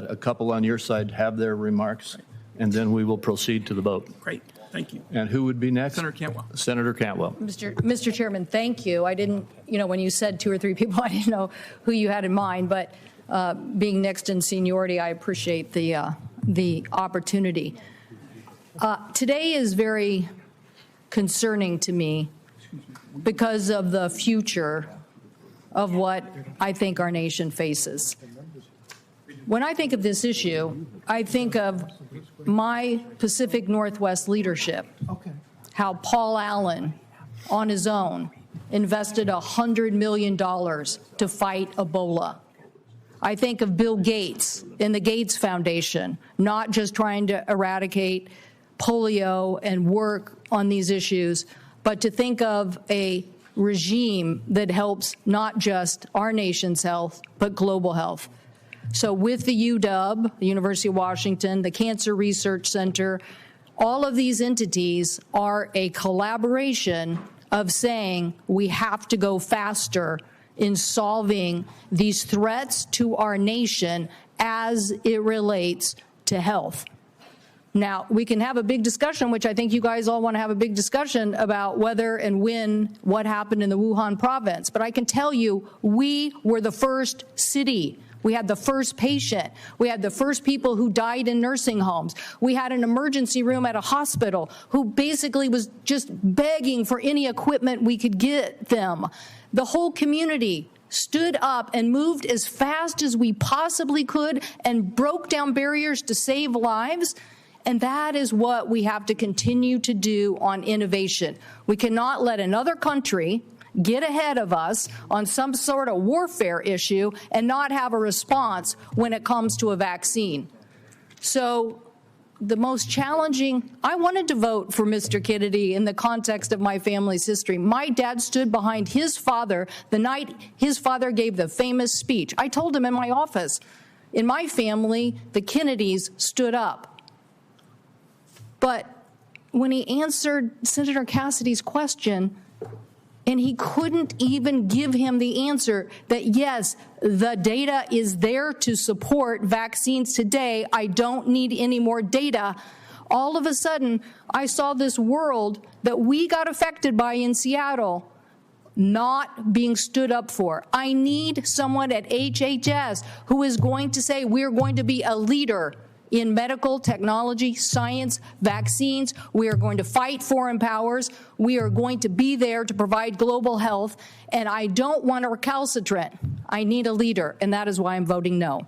a couple on your side have their remarks, and then we will proceed to the vote. Great. Thank you. And who would be next? Senator Cantwell. Senator Cantwell. Mr. Chairman, thank you. I didn't, when you said 2 or 3 people, I didn't know who you had in mind, but being next in seniority, I appreciate the opportunity. Today is very concerning to me because of the future of what I think our nation faces. When I think of this issue, I think of my Pacific Northwest leadership, how Paul Allen, on his own, invested $100 million to fight Ebola. I think of Bill Gates and the Gates Foundation, not just trying to eradicate polio and work on these issues, but to think of a regime that helps not just our nation's health, but global health. So with the UW, the University of Washington, the Cancer Research Center, all of these entities are a collaboration of saying we have to go faster in solving these threats to our nation as it relates to health. Now, we can have a big discussion, which I think you guys all want to have a big discussion about whether and when what happened in the Wuhan province. But I can tell you, we were the first city. We had the first patient. We had the first people who died in nursing homes. We had an emergency room at a hospital who basically was just begging for any equipment we could get them. The whole community stood up and moved as fast as we possibly could and broke down barriers to save lives. And that is what we have to continue to do on innovation. We cannot let another country get ahead of us on some sort of warfare issue and not have a response when it comes to a vaccine. So the most challenging, I wanted to vote for Mr. Kennedy in the context of my family's history. My dad stood behind his father the night his father gave the famous speech. I told him in my office, in my family, the Kennedys stood up. But when he answered Senator Cassidy's question, and he couldn't even give him the answer that, yes, the data is there to support vaccines today. I don't need any more data. All of a sudden, I saw this world that we got affected by in Seattle not being stood up for. I need someone at HHS who is going to say we're going to be a leader in medical technology, science, vaccines. We are going to fight foreign powers. We are going to be there to provide global health. And I don't want a recalcitrant. I need a leader, and that is why I'm voting no.